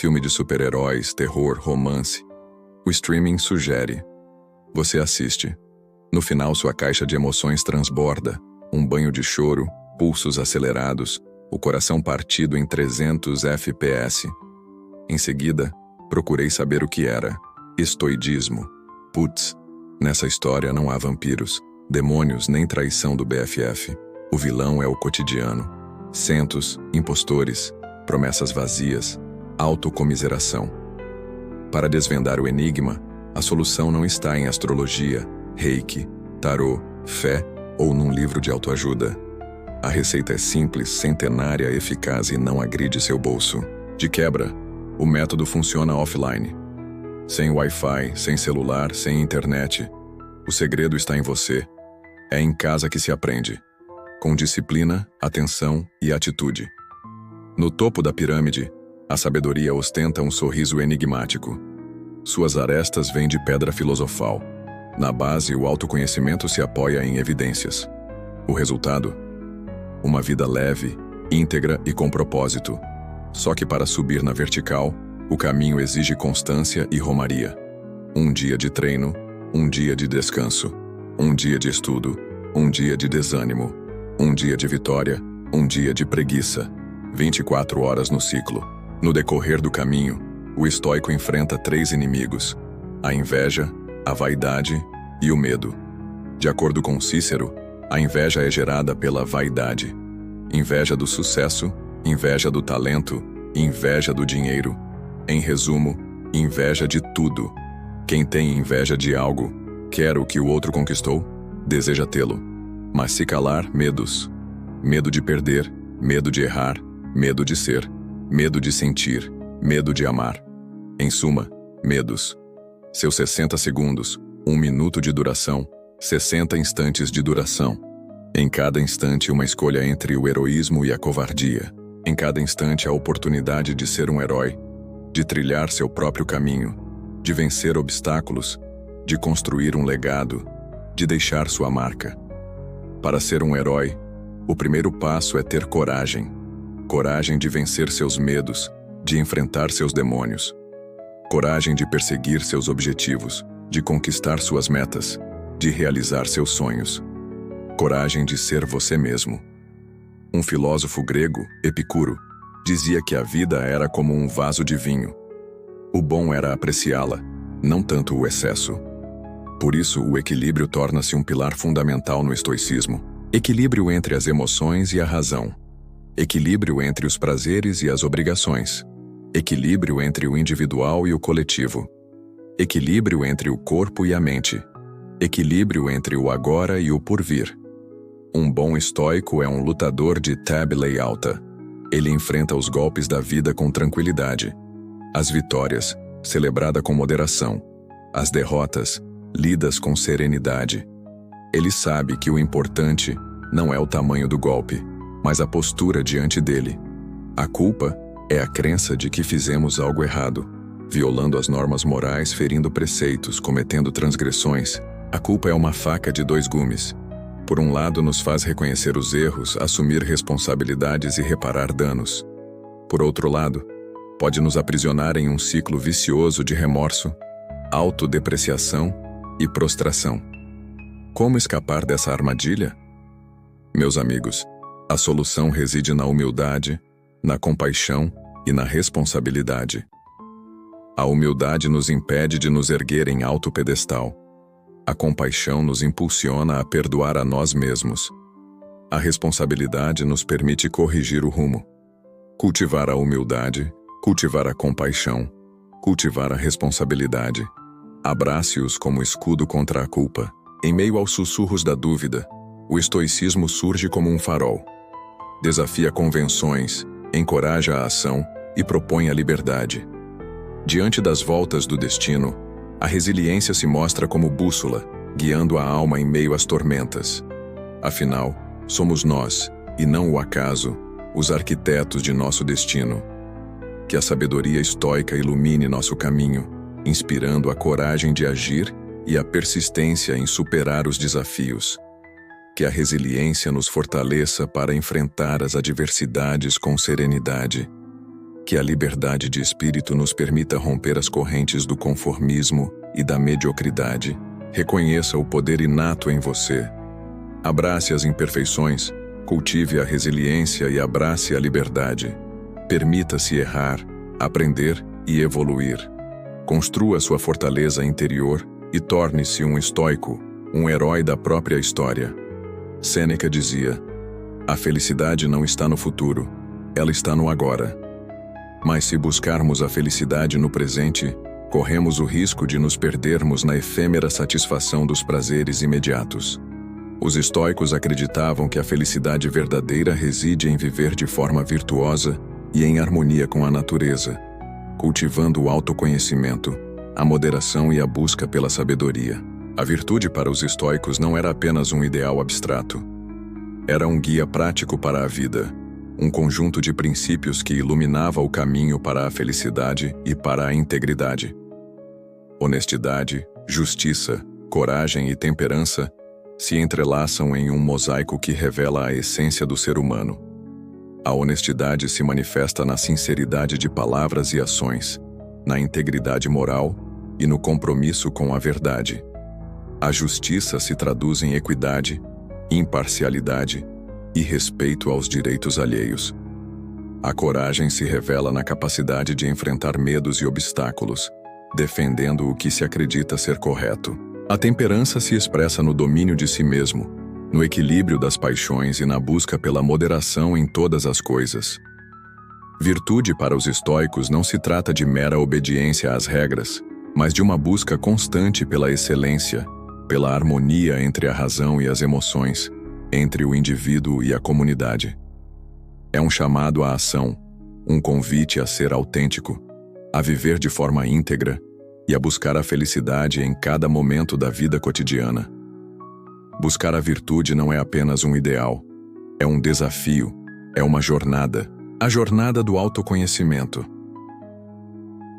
filme de super-heróis, terror, romance. O streaming sugere. Você assiste. No final, sua caixa de emoções transborda. Um banho de choro, pulsos acelerados, o coração partido em 300 FPS. Em seguida, procurei saber o que era. Estoidismo. Putz, nessa história não há vampiros, demônios nem traição do BFF. O vilão é o cotidiano. Centos, impostores, promessas vazias, autocomiseração. Para desvendar o enigma, a solução não está em astrologia, reiki, tarô, fé ou num livro de autoajuda. A receita é simples, centenária, eficaz e não agride seu bolso. De quebra, o método funciona offline. Sem Wi-Fi, sem celular, sem internet. O segredo está em você. É em casa que se aprende. Com disciplina, atenção e atitude. No topo da pirâmide, a sabedoria ostenta um sorriso enigmático. Suas arestas vêm de pedra filosofal. Na base, o autoconhecimento se apoia em evidências. O resultado? Uma vida leve, íntegra e com propósito. Só que para subir na vertical, o caminho exige constância e romaria. Um dia de treino, um dia de descanso, um dia de estudo, um dia de desânimo, um dia de vitória, um dia de preguiça. 24 horas no ciclo. No decorrer do caminho, o estoico enfrenta 3 inimigos: a inveja, a vaidade e o medo. De acordo com Cícero, a inveja é gerada pela vaidade. Inveja do sucesso, inveja do talento, inveja do dinheiro. Em resumo, inveja de tudo. Quem tem inveja de algo, quer o que o outro conquistou, deseja tê-lo. Mas se calar, medos. Medo de perder, medo de errar, medo de ser, medo de sentir, medo de amar. Em suma, medos. Seus 60 segundos, 1 minuto de duração, 60 instantes de duração. Em cada instante, uma escolha entre o heroísmo e a covardia. Em cada instante, a oportunidade de ser um herói, de trilhar seu próprio caminho, de vencer obstáculos, de construir um legado, de deixar sua marca. Para ser um herói, o primeiro passo é ter coragem. Coragem de vencer seus medos, de enfrentar seus demônios. Coragem de perseguir seus objetivos, de conquistar suas metas, de realizar seus sonhos. Coragem de ser você mesmo. Um filósofo grego, Epicuro, dizia que a vida era como um vaso de vinho. O bom era apreciá-la, não tanto o excesso. Por isso, o equilíbrio torna-se um pilar fundamental no estoicismo. Equilíbrio entre as emoções e a razão. Equilíbrio entre os prazeres e as obrigações. Equilíbrio entre o individual e o coletivo. Equilíbrio entre o corpo e a mente. Equilíbrio entre o agora e o porvir. Um bom estoico é um lutador de tabela alta. Ele enfrenta os golpes da vida com tranquilidade. As vitórias, celebrada com moderação. As derrotas, lidas com serenidade. Ele sabe que o importante não é o tamanho do golpe, mas a postura diante dele. A culpa é a crença de que fizemos algo errado, violando as normas morais, ferindo preceitos, cometendo transgressões. A culpa é uma faca de 2 gumes. Por um lado, nos faz reconhecer os erros, assumir responsabilidades e reparar danos. Por outro lado, pode nos aprisionar em um ciclo vicioso de remorso, autodepreciação e prostração. Como escapar dessa armadilha? Meus amigos, a solução reside na humildade, na compaixão e na responsabilidade. A humildade nos impede de nos erguer em alto pedestal. A compaixão nos impulsiona a perdoar a nós mesmos. A responsabilidade nos permite corrigir o rumo. Cultivar a humildade, cultivar a compaixão, cultivar a responsabilidade. Abrace-os como escudo contra a culpa. Em meio aos sussurros da dúvida, o estoicismo surge como um farol. Desafia convenções, encoraja a ação e propõe a liberdade. Diante das voltas do destino, a resiliência se mostra como bússola, guiando a alma em meio às tormentas. Afinal, somos nós, e não o acaso, os arquitetos de nosso destino. Que a sabedoria estoica ilumine nosso caminho, inspirando a coragem de agir e a persistência em superar os desafios. Que a resiliência nos fortaleça para enfrentar as adversidades com serenidade. Que a liberdade de espírito nos permita romper as correntes do conformismo e da mediocridade. Reconheça o poder inato em você. Abrace as imperfeições, cultive a resiliência e abrace a liberdade. Permita-se errar, aprender e evoluir. Construa sua fortaleza interior e torne-se um estoico, um herói da própria história. Sêneca dizia: a felicidade não está no futuro, ela está no agora. Mas se buscarmos a felicidade no presente, corremos o risco de nos perdermos na efêmera satisfação dos prazeres imediatos. Os estoicos acreditavam que a felicidade verdadeira reside em viver de forma virtuosa e em harmonia com a natureza, cultivando o autoconhecimento, a moderação e a busca pela sabedoria. A virtude para os estoicos não era apenas um ideal abstrato. Era um guia prático para a vida, um conjunto de princípios que iluminava o caminho para a felicidade e para a integridade. Honestidade, justiça, coragem e temperança se entrelaçam em um mosaico que revela a essência do ser humano. A honestidade se manifesta na sinceridade de palavras e ações, na integridade moral e no compromisso com a verdade. A justiça se traduz em equidade, imparcialidade e respeito aos direitos alheios. A coragem se revela na capacidade de enfrentar medos e obstáculos, defendendo o que se acredita ser correto. A temperança se expressa no domínio de si mesmo, no equilíbrio das paixões e na busca pela moderação em todas as coisas. Virtude para os estoicos não se trata de mera obediência às regras, mas de uma busca constante pela excelência, pela harmonia entre a razão e as emoções, entre o indivíduo e a comunidade. É um chamado à ação, um convite a ser autêntico, a viver de forma íntegra e a buscar a felicidade em cada momento da vida cotidiana. Buscar a virtude não é apenas um ideal, é um desafio, é uma jornada, a jornada do autoconhecimento.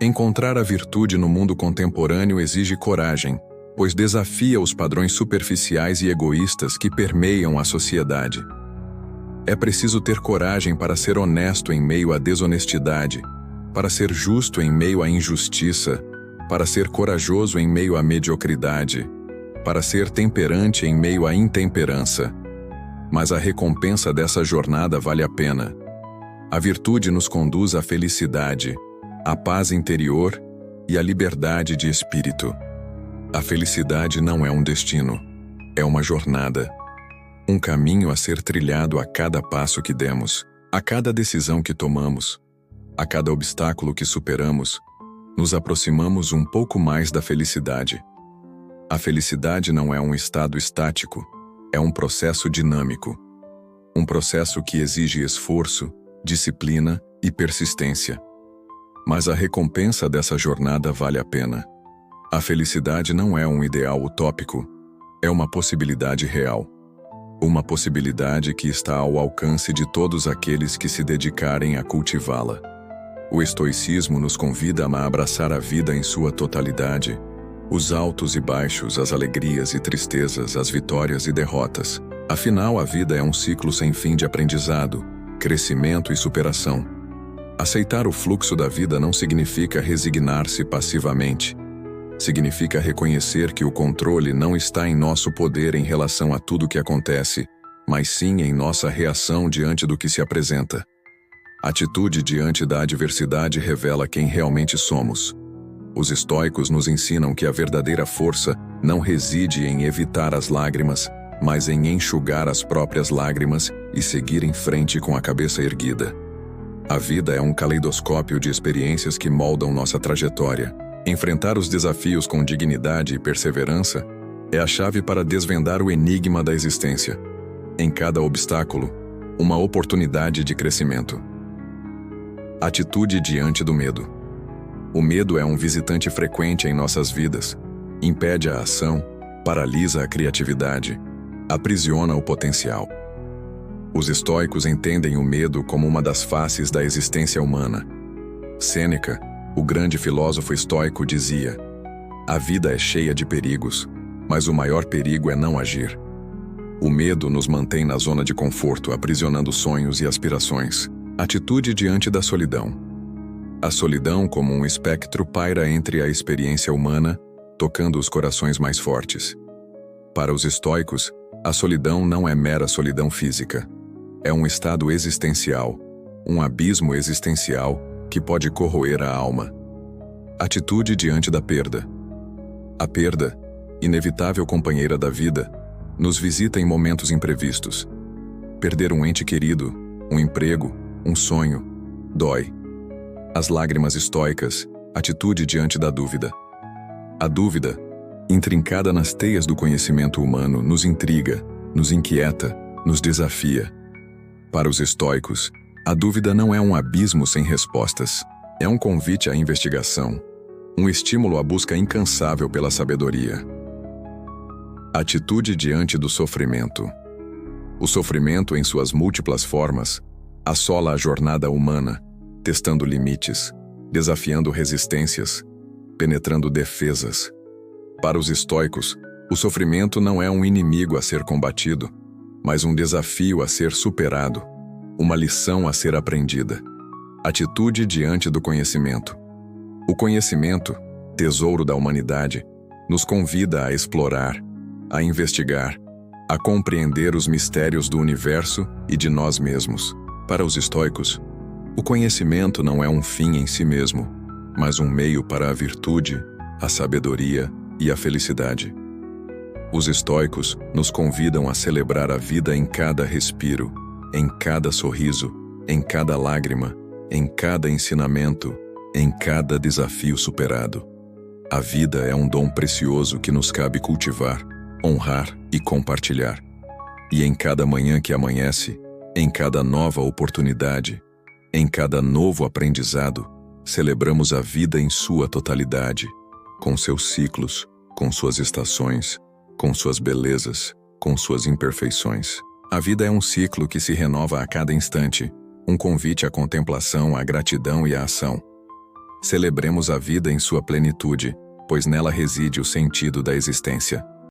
Encontrar a virtude no mundo contemporâneo exige coragem, pois desafia os padrões superficiais e egoístas que permeiam a sociedade. É preciso ter coragem para ser honesto em meio à desonestidade, para ser justo em meio à injustiça, para ser corajoso em meio à mediocridade, para ser temperante em meio à intemperança. Mas a recompensa dessa jornada vale a pena. A virtude nos conduz à felicidade, à paz interior e à liberdade de espírito. A felicidade não é um destino, é uma jornada. Um caminho a ser trilhado a cada passo que demos, a cada decisão que tomamos, a cada obstáculo que superamos, nos aproximamos um pouco mais da felicidade. A felicidade não é um estado estático, é um processo dinâmico. Um processo que exige esforço, disciplina e persistência. Mas a recompensa dessa jornada vale a pena. A felicidade não é um ideal utópico, é uma possibilidade real. Uma possibilidade que está ao alcance de todos aqueles que se dedicarem a cultivá-la. O estoicismo nos convida a abraçar a vida em sua totalidade, os altos e baixos, as alegrias e tristezas, as vitórias e derrotas. Afinal, a vida é um ciclo sem fim de aprendizado, crescimento e superação. Aceitar o fluxo da vida não significa resignar-se passivamente. Significa reconhecer que o controle não está em nosso poder em relação a tudo que acontece, mas sim em nossa reação diante do que se apresenta. Atitude diante da adversidade revela quem realmente somos. Os estoicos nos ensinam que a verdadeira força não reside em evitar as lágrimas, mas em enxugar as próprias lágrimas e seguir em frente com a cabeça erguida. A vida é um caleidoscópio de experiências que moldam nossa trajetória. Enfrentar os desafios com dignidade e perseverança é a chave para desvendar o enigma da existência. Em cada obstáculo, uma oportunidade de crescimento. Atitude diante do medo. O medo é um visitante frequente em nossas vidas. Impede a ação, paralisa a criatividade, aprisiona o potencial. Os estoicos entendem o medo como uma das faces da existência humana. Sêneca, o grande filósofo estoico, dizia: a vida é cheia de perigos, mas o maior perigo é não agir. O medo nos mantém na zona de conforto, aprisionando sonhos e aspirações. Atitude diante da solidão. A solidão, como um espectro, paira entre a experiência humana, tocando os corações mais fortes. Para os estoicos, a solidão não é mera solidão física. É um estado existencial, um abismo existencial que pode corroer a alma. Atitude diante da perda. A perda, inevitável companheira da vida, nos visita em momentos imprevistos. Perder um ente querido, um emprego, um sonho, dói. As lágrimas estoicas, atitude diante da dúvida. A dúvida, intrincada nas teias do conhecimento humano, nos intriga, nos inquieta, nos desafia. Para os estoicos, a dúvida não é um abismo sem respostas. É um convite à investigação, um estímulo à busca incansável pela sabedoria. Atitude diante do sofrimento. O sofrimento, em suas múltiplas formas, assola a jornada humana, testando limites, desafiando resistências, penetrando defesas. Para os estoicos, o sofrimento não é um inimigo a ser combatido, mas um desafio a ser superado, uma lição a ser aprendida. Atitude diante do conhecimento. O conhecimento, tesouro da humanidade, nos convida a explorar, a investigar, a compreender os mistérios do universo e de nós mesmos. Para os estoicos, o conhecimento não é um fim em si mesmo, mas um meio para a virtude, a sabedoria e a felicidade. Os estoicos nos convidam a celebrar a vida em cada respiro, em cada sorriso, em cada lágrima, em cada ensinamento, em cada desafio superado. A vida é um dom precioso que nos cabe cultivar, honrar e compartilhar. E em cada manhã que amanhece, em cada nova oportunidade, em cada novo aprendizado, celebramos a vida em sua totalidade, com seus ciclos, com suas estações, com suas belezas, com suas imperfeições. A vida é um ciclo que se renova a cada instante, um convite à contemplação, à gratidão e à ação. Celebremos a vida em sua plenitude, pois nela reside o sentido da existência.